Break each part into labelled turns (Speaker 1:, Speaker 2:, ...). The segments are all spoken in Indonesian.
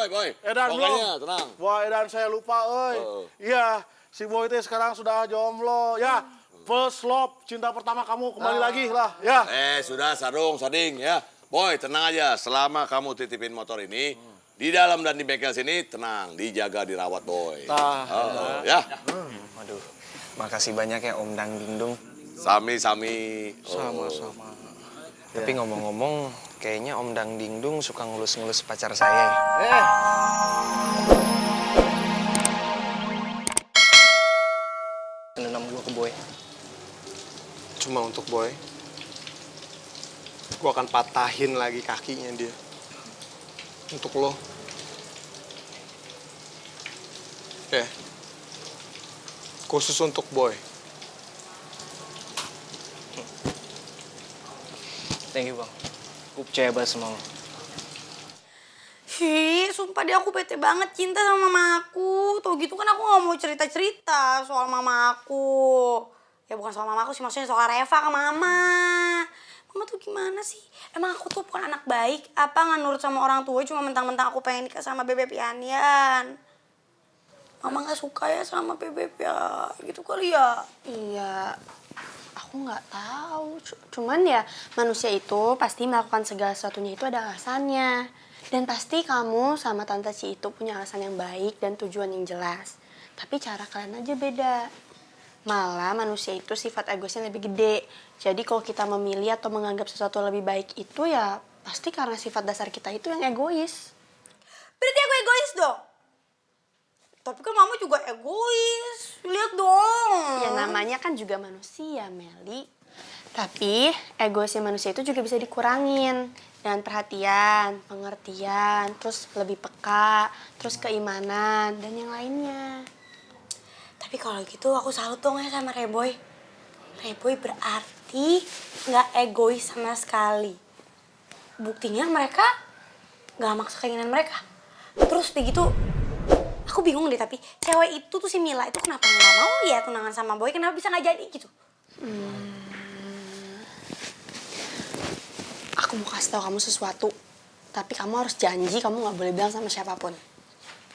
Speaker 1: boy.
Speaker 2: Edan
Speaker 1: Pokoknya
Speaker 2: belum?
Speaker 1: tenang.
Speaker 2: Wah, edan saya lupa, Iya, si boy teh sekarang sudah jomblo. Ya, first love, cinta pertama kamu kembali lagi lah, ya.
Speaker 1: Sudah Sading ya. Boy, tenang aja. Selama kamu titipin motor ini, di dalam dan di bengkel sini tenang, dijaga, dirawat, boy. Ya.
Speaker 3: Waduh, makasih banyak ya Om Dang Dingdung.
Speaker 1: Sami-sami.
Speaker 2: Sama-sama.
Speaker 3: Tapi ngomong-ngomong, kayaknya Om Dang Dingdung suka ngelus-ngelus pacar saya ya. Dendam gue ke Boy.
Speaker 4: Cuma untuk Boy. Gue akan patahin lagi kakinya dia. Untuk lo. Khusus untuk Boy.
Speaker 3: Thank you, Bang. Gue percaya banget sama lo.
Speaker 5: Hi, sumpah deh aku bete banget cinta sama mama aku. Tau gitu kan aku gak mau cerita-cerita soal mama aku. Ya bukan soal mama aku sih, maksudnya soal Reva ke mama. Mama tuh gimana sih? Emang aku tuh bukan anak baik? Apa nggak nurut sama orang tua cuma mentang-mentang aku pengen nikah sama Bebek Pianian? Mama nggak suka ya sama Bebek ya? Gitu kali ya?
Speaker 6: Iya, aku nggak tahu. Cuman ya manusia itu pasti melakukan segala sesuatunya itu ada alasannya. Dan pasti kamu sama Tante Ci itu punya alasan yang baik dan tujuan yang jelas. Tapi cara kalian aja beda. Malah manusia itu sifat egoisnya lebih gede. Jadi kalau kita memilih atau menganggap sesuatu lebih baik itu ya pasti karena sifat dasar kita itu yang egois.
Speaker 5: Berarti aku egois dong? Tapi kan mama juga egois. Lihat dong.
Speaker 6: Ya namanya kan juga manusia, Meli. Tapi egoisnya manusia itu juga bisa dikurangin. Dengan perhatian, pengertian, terus lebih peka, terus keimanan, dan yang lainnya.
Speaker 5: Tapi kalau gitu aku salut dong ya sama Reboy. Reboy berarti nggak egois sama sekali. Buktinya mereka nggak maksa keinginan mereka. Terus begitu, aku bingung deh tapi cewek itu tuh si Mila itu kenapa nggak mau ya tunangan sama Boy? Kenapa bisa nggak jadi gitu?
Speaker 6: Aku mau kasih tahu kamu sesuatu, tapi kamu harus janji kamu nggak boleh bilang sama siapapun.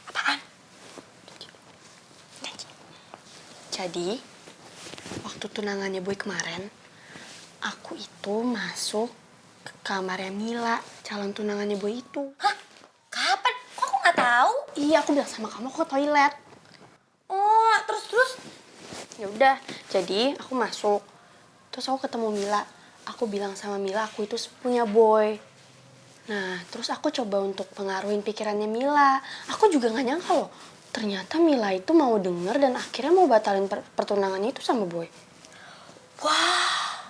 Speaker 5: Apaan?
Speaker 6: Jadi, waktu tunangannya Boy kemarin, aku itu masuk ke kamarnya Mila, calon tunangannya Boy itu.
Speaker 5: Hah? Kapan? Kok aku nggak tahu?
Speaker 6: Iya, aku bilang sama kamu aku ke toilet.
Speaker 5: Oh, terus?
Speaker 6: Ya udah, jadi aku masuk. Terus aku ketemu Mila. Aku bilang sama Mila aku itu sepupunya Boy. Nah, terus aku coba untuk pengaruhin pikirannya Mila. Aku juga nggak nyangka loh. Ternyata Mila itu mau denger dan akhirnya mau batalin pertunangannya itu sama Boy.
Speaker 5: Wah,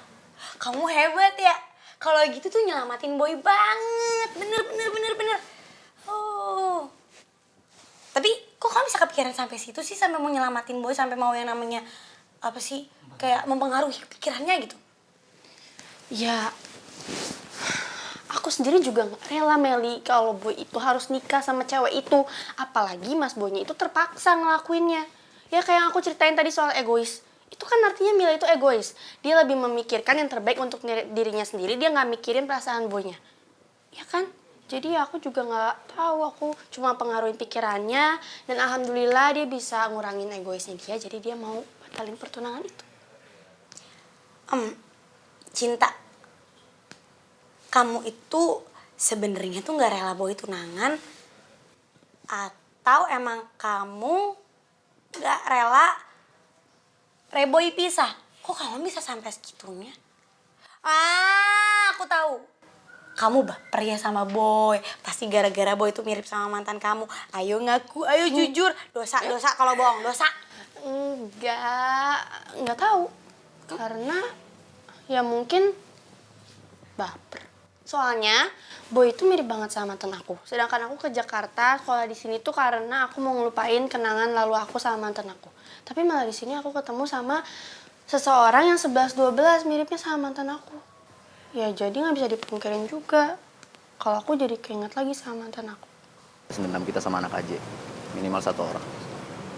Speaker 5: kamu hebat ya. Kalau gitu tuh nyelamatin Boy banget. Bener. Oh. Tapi kok kamu bisa kepikiran sampai situ sih? Sampai mau nyelamatin Boy, sampai mau yang namanya apa sih? Kayak mempengaruhi pikirannya gitu.
Speaker 6: Ya, aku sendiri juga gak rela Meli kalau Boy itu harus nikah sama cewek itu. Apalagi Mas Boynya itu terpaksa ngelakuinnya. Ya kayak yang aku ceritain tadi soal egois. Itu kan artinya Mila itu egois. Dia lebih memikirkan yang terbaik untuk dirinya sendiri. Dia gak mikirin perasaan Boynya. Ya kan? Jadi aku juga gak tahu. Aku cuma pengaruhin pikirannya. Dan alhamdulillah dia bisa ngurangin egoisnya dia. Jadi dia mau batalin pertunangan itu.
Speaker 5: Cinta, kamu itu sebenarnya tuh nggak rela Boy tunangan atau emang kamu nggak rela Reboy pisah? Kok kamu bisa sampai segitunya? Aku tahu. Kamu baper ya sama Boy. Pasti gara-gara Boy itu mirip sama mantan kamu. Ayo ngaku, ayo jujur. Dosa kalau bohong, dosa.
Speaker 6: Enggak tahu. Karena ya mungkin baper. Soalnya Boy itu mirip banget sama mantan aku. Sedangkan aku ke Jakarta sekolah di sini tuh karena aku mau ngelupain kenangan lalu aku sama mantan aku. Tapi malah di sini aku ketemu sama seseorang yang 11-12 miripnya sama mantan aku. Ya jadi nggak bisa dipungkirin juga kalau aku jadi keinget lagi sama mantan aku.
Speaker 7: Dendam kita sama anak aja, minimal satu orang.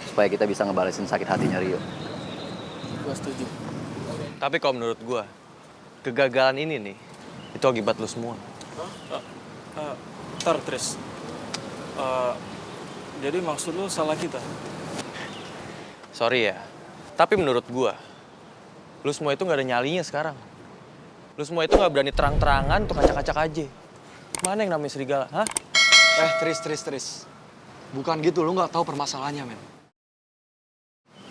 Speaker 7: Supaya kita bisa ngebalesin sakit hatinya Rio.
Speaker 3: Gue setuju. Tapi kalau menurut gue, kegagalan ini nih, itu akibat lu semua.
Speaker 4: Ntar, Tris.
Speaker 8: Jadi maksud lu salah kita?
Speaker 3: Sorry ya, tapi menurut gua, lu semua itu nggak ada nyalinya sekarang. Lu semua itu nggak berani terang-terangan untuk acak-acak aja. Mana yang namanya serigala, hah?
Speaker 9: Tris. Bukan gitu, lu nggak tahu permasalahannya, men.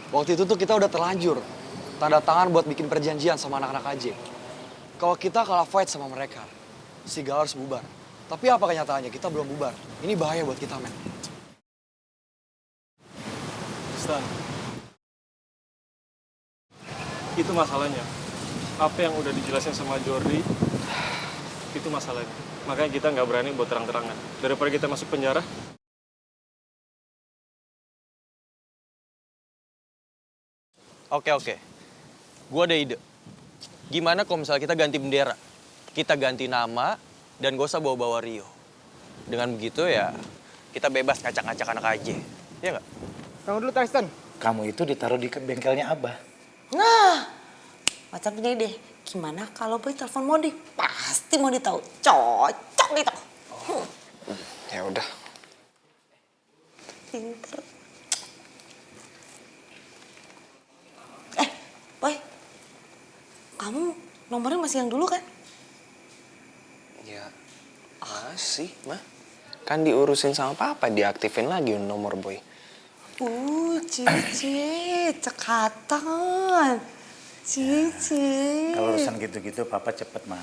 Speaker 9: Waktu itu tuh kita udah terlanjur tanda tangan buat bikin perjanjian sama anak-anak AJ. Kalau kita kalah fight sama mereka, serigala harus bubar. Tapi apa kenyataannya? Kita belum bubar. Ini bahaya buat kita, men.
Speaker 8: Stan. Itu masalahnya. Apa yang udah dijelasin sama Jordi, itu masalahnya. Makanya kita nggak berani buat terang-terangan. Daripada kita masuk penjara.
Speaker 3: Oke. Gua ada ide. Gimana kalau misalnya kita ganti bendera? Kita ganti nama dan gak usah bawa-bawa Rio. Dengan begitu ya, kita bebas ngacak-ngacak anak aja. Iya nggak?
Speaker 10: Tunggu dulu, Tristan.
Speaker 11: Kamu itu ditaruh di bengkelnya Abah.
Speaker 5: Nah, macam ini deh. Gimana kalau Boy telepon Mondi? Pasti Mondi tahu. Cocok gitu.
Speaker 3: Ya udah.
Speaker 5: Pinter. Boy, kamu nomornya masih yang dulu kan?
Speaker 3: Ya, masih, mah. Kan diurusin sama papa, diaktifin lagi nomor Boy.
Speaker 5: Cici, cekatan. Cici.
Speaker 11: Kalau urusan gitu-gitu papa cepet mah.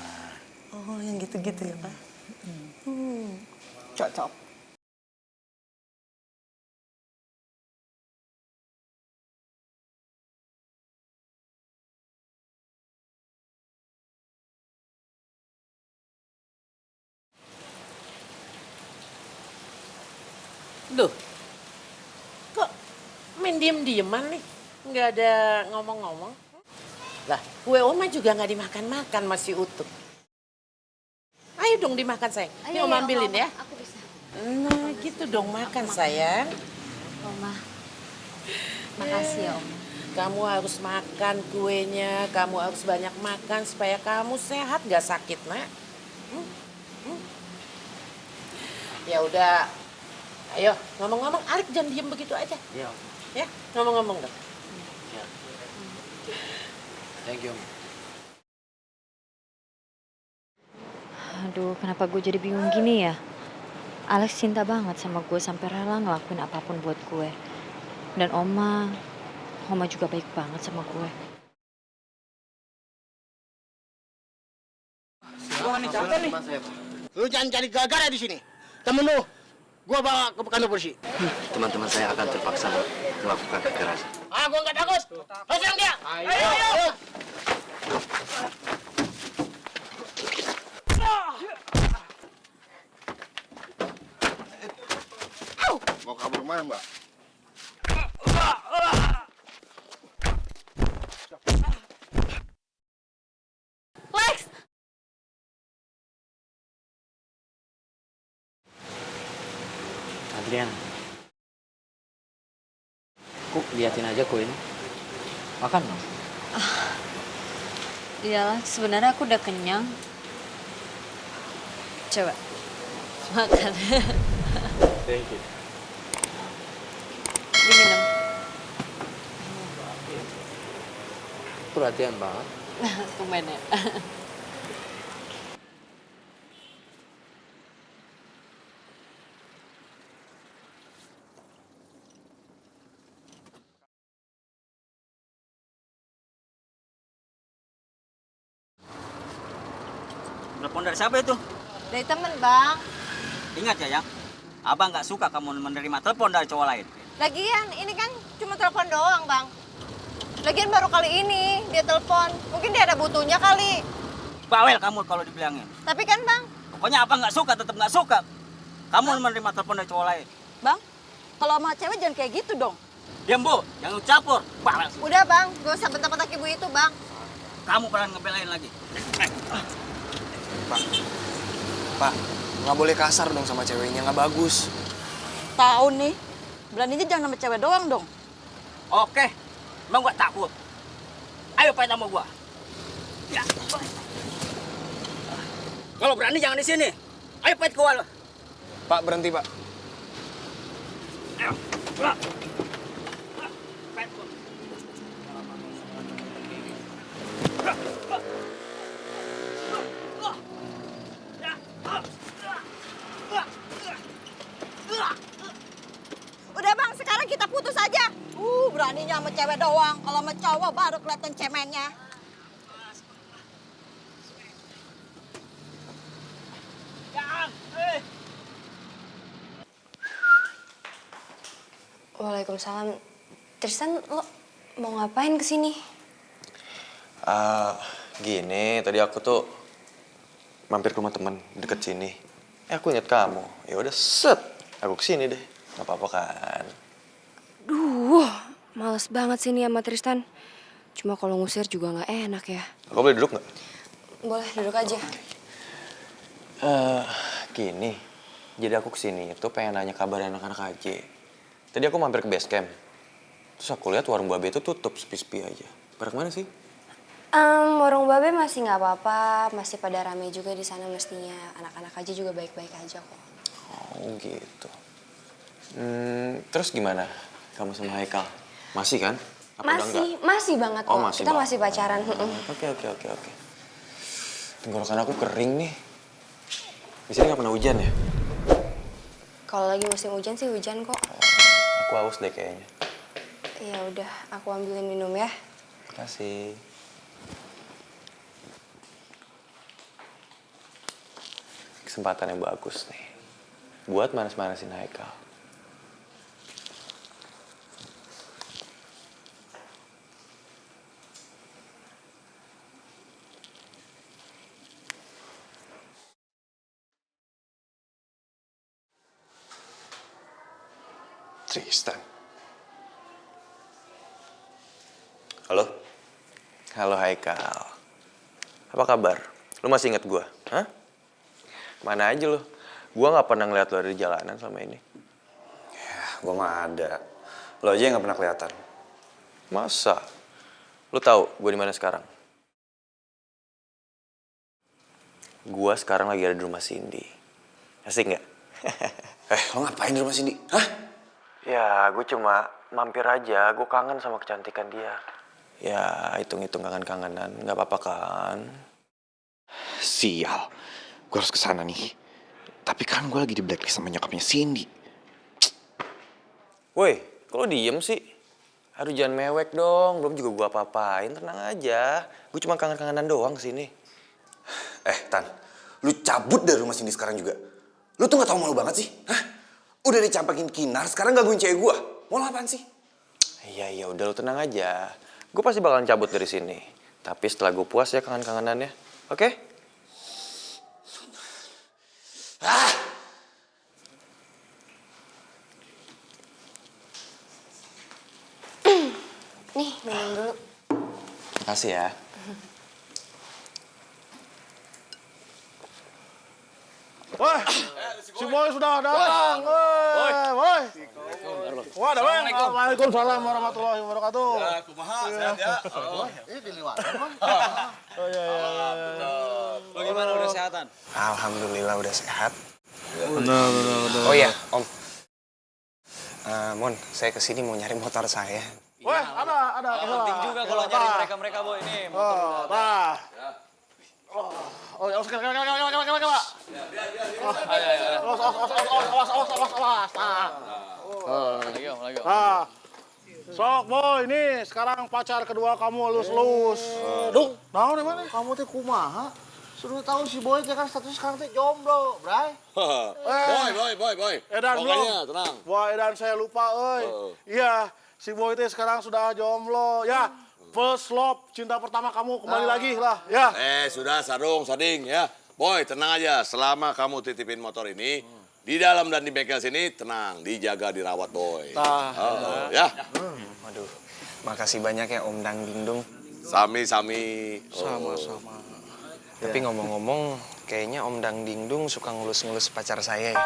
Speaker 5: Oh, yang gitu-gitu ya, Pak? Cocok.
Speaker 12: Loh, kok main diem-dieman nih? Nggak ada ngomong-ngomong? Lah, kue Oma juga nggak dimakan-makan, masih utuh. Ayo dong dimakan, sayang. Ini Oma ambilin ya.
Speaker 6: Aku bisa.
Speaker 12: Nah, gitu dong makan, sayang.
Speaker 6: Oma, makasih ya, Oma.
Speaker 12: Kamu harus makan kuenya, kamu harus banyak makan supaya kamu sehat, nggak sakit, nak. Ya udah. Ayo, ngomong-ngomong, Alik jangan diem begitu aja.
Speaker 11: Iya.
Speaker 12: Ya, ngomong-ngomong dong.
Speaker 3: Thank you.
Speaker 13: Aduh, kenapa gue jadi bingung gini ya? Alex cinta banget sama gue sampai rela ngelakuin apapun buat gue. Dan Oma juga baik banget sama gue.
Speaker 10: Lu jangan cari gara-gara di sini. Temen lu, gua bawa ke kantor polisi.
Speaker 7: Teman-teman saya akan terpaksa melakukan kekerasan.
Speaker 10: Gua nggak takut. Hajar dia. Ayo.
Speaker 4: Mau kabur mana, Mbak?
Speaker 13: Lex!
Speaker 7: Adrian, kok liatin aja kue ini? Makan dong.
Speaker 13: Iyalah, sebenarnya aku udah kenyang. Coba, makan.
Speaker 3: Thank you.
Speaker 13: Diminum.
Speaker 7: Perhatian banget.
Speaker 13: Tumben ya.
Speaker 14: Telepon dari siapa itu?
Speaker 13: Dari temen, Bang.
Speaker 14: Ingat ya, Abang nggak suka kamu menerima telepon dari cowok lain.
Speaker 6: Lagian, ini kan cuma telepon doang, Bang. Lagian baru kali ini dia telepon. Mungkin dia ada butuhnya kali.
Speaker 14: Bawel kamu kalau dibilangin.
Speaker 6: Tapi kan, Bang.
Speaker 14: Pokoknya Abang nggak suka, tetap nggak suka. Kamu menerima telepon dari cowok lain.
Speaker 6: Bang, kalau sama cewek jangan kayak gitu dong.
Speaker 14: Diam, Bu. Jangan campur. Bawel.
Speaker 6: Udah, Bang. Gak usah bentak-bentak ibu itu, Bang.
Speaker 14: Kamu pernah ngebelain lagi.
Speaker 3: Pak, nggak boleh kasar dong sama ceweknya, nggak bagus.
Speaker 6: Tahu nih. Beraninya jangan sama cewek doang dong.
Speaker 14: Oke. Emang gua takut. Ayo fight sama gua. Ya. Kalau berani jangan di sini. Ayo fight gua lo.
Speaker 3: Pak, berhenti, Pak.
Speaker 15: Udah bang, sekarang kita putus aja. Beraninya sama cewek doang. Kalau sama cowok baru kelihatan cemennya.
Speaker 6: Waalaikumsalam. Tristan, lo mau ngapain kesini?
Speaker 3: Gini, tadi aku tuh mampir ke rumah temen deket sini. Aku inget kamu. Ya udah set, aku kesini deh. Gak apa-apa kan?
Speaker 6: Duh, males banget sih nih sama Tristan. Cuma kalau ngusir juga nggak enak ya.
Speaker 3: Aku boleh duduk nggak?
Speaker 6: Boleh, duduk aja.
Speaker 3: Gini, jadi aku kesini itu pengen nanya kabar anak-anak AJ. Tadi aku mampir ke base camp. Terus aku lihat warung babe itu tutup sepi-sepi aja. Pada kemana sih?
Speaker 6: Warung babe masih nggak apa-apa, masih pada rame juga di sana mestinya. Anak-anak aja juga baik-baik aja kok.
Speaker 3: Oh gitu. Terus gimana? Kamu sama Haikal? Masih kan? Apa udah enggak?
Speaker 6: Masih banget kok.
Speaker 3: Oh, masih
Speaker 6: Kita
Speaker 3: banget.
Speaker 6: masih pacaran.
Speaker 3: Oke. Tenggorokan aku kering nih. Di sini nggak pernah hujan ya?
Speaker 6: Kalau lagi musim hujan sih hujan kok.
Speaker 3: Aku haus deh kayaknya.
Speaker 6: Ya udah, aku ambilin minum ya.
Speaker 3: Makasih. Kesempatan yang bagus nih. Buat manas-manasin Haikal.
Speaker 16: Tristan.
Speaker 3: Halo? Halo Haikal. Apa kabar? Lu masih inget gua? Hah? Mana aja lu? Gua nggak pernah ngeliat lu dari jalanan selama ini.
Speaker 16: Ya, gua mah ada. Lo aja yang nggak pernah kelihatan.
Speaker 3: Masa? Lu tahu gua di mana sekarang? Gua sekarang lagi ada di rumah Cindy. Asik nggak?
Speaker 16: Lo ngapain di rumah Cindy? Hah?
Speaker 3: Ya, gue cuma mampir aja. Gue kangen sama kecantikan dia. Ya, hitung-hitung kangen-kangenan. Nggak apa-apa kan?
Speaker 16: Sial. Gue harus kesana nih. Tapi kan gue lagi di blacklist sama nyokapnya Cindy.
Speaker 3: Woi, kok lo diem sih? Aduh, jangan mewek dong. Belum juga gue apa-apain. Tenang aja. Gue cuma kangen-kangenan doang kesini.
Speaker 16: Tan. Lu cabut dari rumah Cindy sekarang juga. Lu tuh gak tau malu banget sih? Hah? Udah dicampakin Kinar, sekarang gangguin cewek gue. Mau apaan sih?
Speaker 3: Iya, udah lo tenang aja. Gue pasti bakalan cabut dari sini. Tapi setelah gue puas ya kangen-kangenannya. Oke?
Speaker 6: Nih, minum dulu.
Speaker 3: Makasih ya.
Speaker 2: Wah, si Boy sudah datang. Boy. Wah, ada Bang. Waalaikumsalam warahmatullahi wabarakatuh.
Speaker 1: Ya, kumaha, sehat ya?
Speaker 2: Ini diliwat.
Speaker 1: Oh iya.
Speaker 9: Bagaimana udah sehatan?
Speaker 4: Alhamdulillah udah sehat.
Speaker 2: Benar.
Speaker 4: Oh iya, Om. Mon, saya kesini mau nyari motor saya.
Speaker 2: Wah, ada.
Speaker 9: Penting juga kalau nyari mereka Boy ini.
Speaker 2: Oh, ya, kela. Awas. Sok, Boy, ini sekarang pacar kedua kamu lulus. Duh, naon emang kamu teh kumaha? Sudah tahu si Boy teh kan status sekarang teh jomblo, Bray.
Speaker 1: Boy.
Speaker 2: Edan
Speaker 1: Pokoknya
Speaker 2: belum.
Speaker 1: tenang.
Speaker 2: Wah, Edan saya lupa, Iya, si Boy teh sekarang sudah jomblo. Ya, first love, cinta pertama kamu kembali lagi lah, ya.
Speaker 1: Sudah sading ya. Boy, tenang aja. Selama kamu titipin motor ini, di dalam dan di bengkel sini, tenang. Dijaga, dirawat, Boy. Ya.
Speaker 4: Waduh, makasih banyak ya Om Dang Dingdung.
Speaker 1: Sami-sami.
Speaker 2: Sama-sama.
Speaker 4: Tapi ngomong-ngomong, kayaknya Om Dang Dingdung suka ngelus-ngelus pacar saya ya.